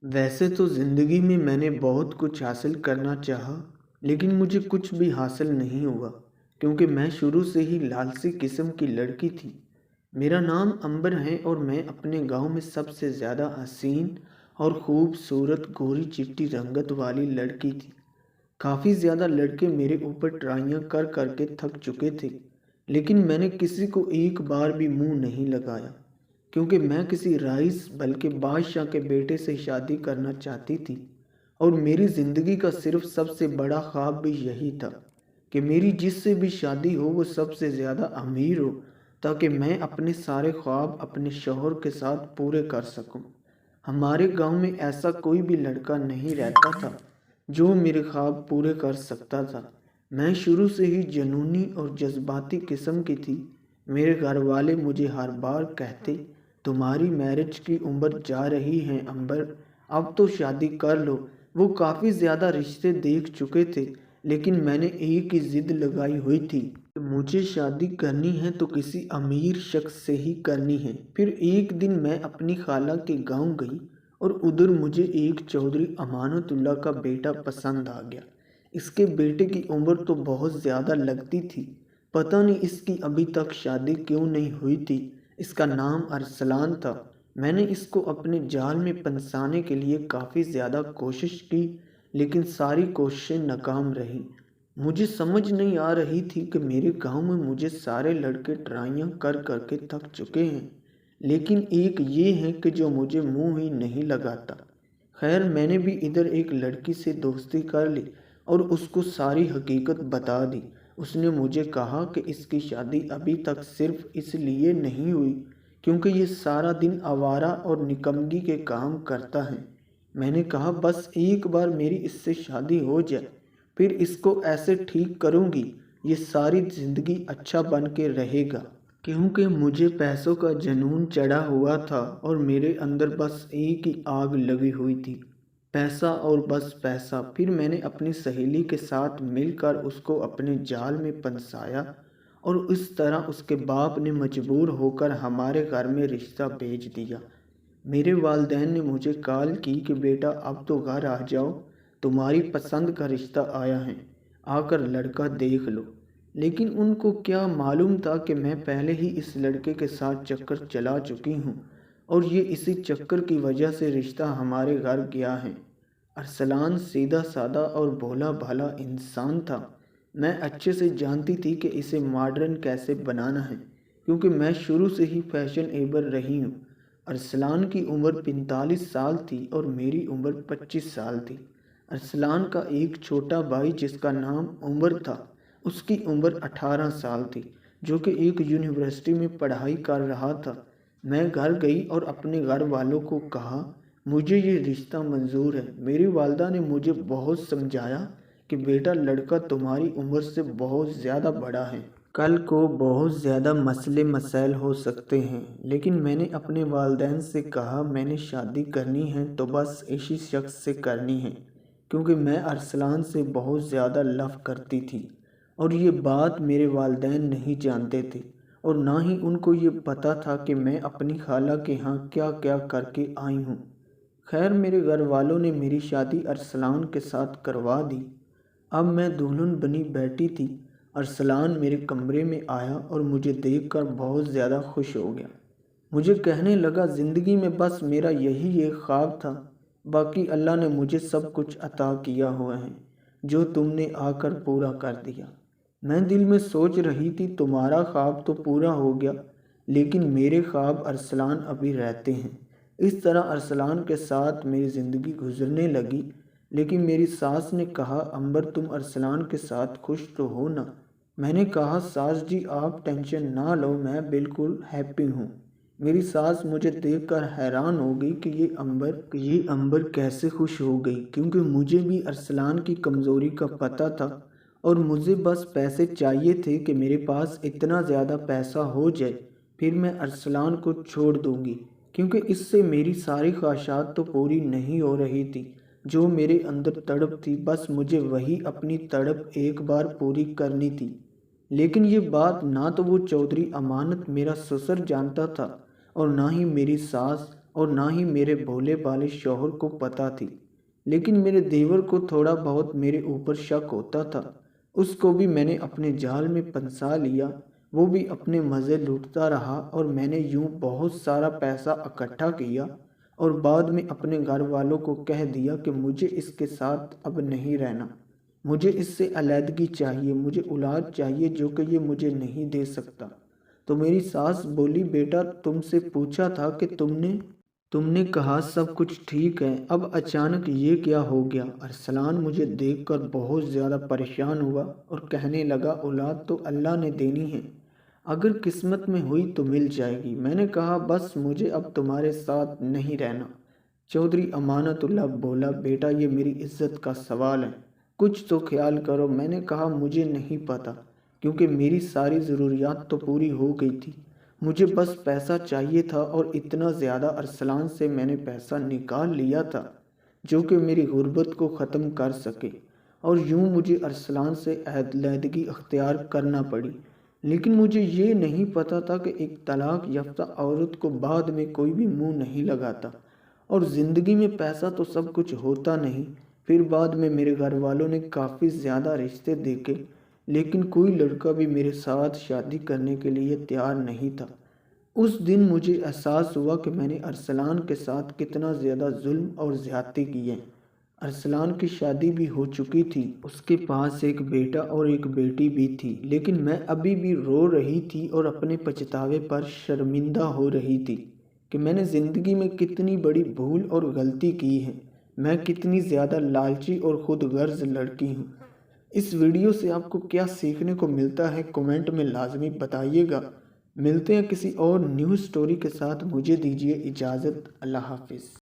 वैसे तो ज़िंदगी में मैंने बहुत कुछ हासिल करना चाहा, लेकिन मुझे कुछ भी हासिल नहीं हुआ, क्योंकि मैं शुरू से ही लालची किस्म की लड़की थी। मेरा नाम अंबर है और मैं अपने गांव में सबसे ज़्यादा हसीन और खूबसूरत गोरी चिट्टी रंगत वाली लड़की थी। काफ़ी ज़्यादा लड़के मेरे ऊपर ट्राइयाँ कर करके थक चुके थे, लेकिन मैंने किसी को एक बार भी मुंह नहीं लगाया, क्योंकि मैं किसी राइस बल्कि बादशाह के बेटे से शादी करना चाहती थी। और मेरी ज़िंदगी का सिर्फ सबसे बड़ा ख्वाब भी यही था कि मेरी जिससे भी शादी हो वो सबसे ज़्यादा अमीर हो, ताकि मैं अपने सारे ख्वाब अपने शौहर के साथ पूरे कर सकूं। हमारे गांव में ऐसा कोई भी लड़का नहीं रहता था जो मेरे ख्वाब पूरे कर सकता था। मैं शुरू से ही जुनूनी और जज्बाती किस्म की थी। मेरे घर वाले मुझे हर बार कहते, तुम्हारी मैरिज की उम्र जा रही है अंबर, अब तो शादी कर लो। वो काफ़ी ज़्यादा रिश्ते देख चुके थे, लेकिन मैंने एक ही ज़िद लगाई हुई थी कि मुझे शादी करनी है तो किसी अमीर शख्स से ही करनी है। फिर एक दिन मैं अपनी खाला के गांव गई और उधर मुझे एक चौधरी अमानतुल्लाह का बेटा पसंद आ गया। इसके बेटे की उम्र तो बहुत ज़्यादा लगती थी, पता नहीं इसकी अभी तक शादी क्यों नहीं हुई थी। इसका नाम अरसलान था। मैंने इसको अपने जाल में फंसाने के लिए काफ़ी ज़्यादा कोशिश की, लेकिन सारी कोशिशें नाकाम रही। मुझे समझ नहीं आ रही थी कि मेरे गांव में मुझे सारे लड़के ट्राइयां कर करके थक चुके हैं, लेकिन एक ये है कि जो मुझे मुंह ही नहीं लगाता। खैर, मैंने भी इधर एक लड़की से दोस्ती कर ली और उसको सारी हकीकत बता दी। उसने मुझे कहा कि इसकी शादी अभी तक सिर्फ इसलिए नहीं हुई क्योंकि ये सारा दिन आवारा और निकम्मगी के काम करता है। मैंने कहा बस एक बार मेरी इससे शादी हो जाए, फिर इसको ऐसे ठीक करूंगी ये सारी ज़िंदगी अच्छा बन के रहेगा। क्योंकि मुझे पैसों का जुनून चढ़ा हुआ था और मेरे अंदर बस एक ही आग लगी हुई थी, पैसा और बस पैसा। फिर मैंने अपनी सहेली के साथ मिलकर उसको अपने जाल में फंसाया और इस तरह उसके बाप ने मजबूर होकर हमारे घर में रिश्ता भेज दिया। मेरे वालिदैन ने मुझे कॉल की कि बेटा अब तो घर आ जाओ, तुम्हारी पसंद का रिश्ता आया है, आकर लड़का देख लो। लेकिन उनको क्या मालूम था कि मैं पहले ही इस लड़के के साथ चक्कर चला चुकी हूँ और ये इसी चक्कर की वजह से रिश्ता हमारे घर गया है। अरसलान सीधा साधा और भोला भाला इंसान था। मैं अच्छे से जानती थी कि इसे मॉडर्न कैसे बनाना है, क्योंकि मैं शुरू से ही फैशनेबल रही हूँ। अरसलान की उम्र 45 साल थी और मेरी उम्र 25 साल थी। अरसलान का एक छोटा भाई जिसका नाम उमर था, उसकी उम्र 18 साल थी, जो कि एक यूनिवर्सिटी में पढ़ाई कर रहा था। मैं घर गई और अपने घर वालों को कहा मुझे ये रिश्ता मंजूर है। मेरी वालदा ने मुझे बहुत समझाया कि बेटा लड़का तुम्हारी उम्र से बहुत ज़्यादा बड़ा है, कल को बहुत ज़्यादा मसले मसाइल हो सकते हैं। लेकिन मैंने अपने वालिदैन से कहा मैंने शादी करनी है तो बस इसी शख्स से करनी है, क्योंकि मैं अरसलान से बहुत ज़्यादा लव करती थी। और ये बात मेरे वालिदैन नहीं जानते थे और ना ही उनको ये पता था कि मैं अपनी खाला के यहाँ क्या क्या करके आई हूँ। खैर, मेरे घर वालों ने मेरी शादी अरसलान के साथ करवा दी। अब मैं दुल्हन बनी बैठी थी। अरसलान मेरे कमरे में आया और मुझे देखकर बहुत ज़्यादा खुश हो गया। मुझे कहने लगा ज़िंदगी में बस मेरा यही एक ख्वाब था, बाकी अल्लाह ने मुझे सब कुछ अता किया हुआ है जो तुमने आकर पूरा कर दिया। मैं दिल में सोच रही थी तुम्हारा ख्वाब तो पूरा हो गया, लेकिन मेरे ख्वाब अरसलान अभी रहते हैं। इस तरह अरसलान के साथ मेरी ज़िंदगी गुजरने लगी। लेकिन मेरी सास ने कहा अंबर तुम अरसलान के साथ खुश तो हो ना। मैंने कहा सास जी आप टेंशन ना लो, मैं बिल्कुल हैप्पी हूँ। मेरी सास मुझे देखकर हैरान हो गई कि ये अंबर कैसे खुश हो गई, क्योंकि मुझे भी अरसलान की कमज़ोरी का पता था और मुझे बस पैसे चाहिए थे कि मेरे पास इतना ज़्यादा पैसा हो जाए फिर मैं अरसलान को छोड़ दूंगी, क्योंकि इससे मेरी सारी ख्वाहिशात तो पूरी नहीं हो रही थी। जो मेरे अंदर तड़प थी बस मुझे वही अपनी तड़प एक बार पूरी करनी थी। लेकिन ये बात ना तो वो चौधरी अमानत मेरा ससुर जानता था और ना ही मेरी सास और ना ही मेरे भोले भाले शौहर को पता थी। लेकिन मेरे देवर को थोड़ा बहुत मेरे ऊपर शक होता था। उसको भी मैंने अपने जाल में फंसा लिया। वो भी अपने मज़े लूटता रहा और मैंने यूं बहुत सारा पैसा इकट्ठा किया और बाद में अपने घर वालों को कह दिया कि मुझे इसके साथ अब नहीं रहना। मुझे इससे अलहदगी चाहिए, मुझे औलाद चाहिए जो कि ये मुझे नहीं दे सकता। तो मेरी सास बोली, बेटा तुमसे पूछा था कि तुमने कहा सब कुछ ठीक है, अब अचानक ये क्या हो गया। अरसलान मुझे देखकर बहुत ज़्यादा परेशान हुआ और कहने लगा, औलाद तो अल्लाह ने देनी है, अगर किस्मत में हुई तो मिल जाएगी। मैंने कहा बस मुझे अब तुम्हारे साथ नहीं रहना। चौधरी अमानतुल्लाह बोला, बेटा ये मेरी इज्जत का सवाल है, कुछ तो ख्याल करो। मैंने कहा मुझे नहीं पता, क्योंकि मेरी सारी ज़रूरियात तो पूरी हो गई थी। मुझे बस पैसा चाहिए था और इतना ज़्यादा अरसलान से मैंने पैसा निकाल लिया था जो कि मेरी गुर्बत को ख़त्म कर सके, और यूं मुझे अरसलान से अलहदगी अख्तियार करना पड़ी। लेकिन मुझे ये नहीं पता था कि एक तलाक याफ्ता औरत को बाद में कोई भी मुंह नहीं लगाता, और ज़िंदगी में पैसा तो सब कुछ होता नहीं। फिर बाद में मेरे घर वालों ने काफ़ी ज़्यादा रिश्ते देखे, लेकिन कोई लड़का भी मेरे साथ शादी करने के लिए तैयार नहीं था। उस दिन मुझे एहसास हुआ कि मैंने अरसलान के साथ कितना ज़्यादा जुल्म और ज़्यादती की है। अरसलान की शादी भी हो चुकी थी, उसके पास एक बेटा और एक बेटी भी थी, लेकिन मैं अभी भी रो रही थी और अपने पछतावे पर शर्मिंदा हो रही थी कि मैंने ज़िंदगी में कितनी बड़ी भूल और गलती की है। मैं कितनी ज़्यादा लालची और खुद गर्ज लड़की हूँ। इस वीडियो से आपको क्या सीखने को मिलता है कमेंट में लाजमी बताइएगा। मिलते हैं किसी और न्यूज़ स्टोरी के साथ, मुझे दीजिए इजाज़त। अल्लाह हाफिज़।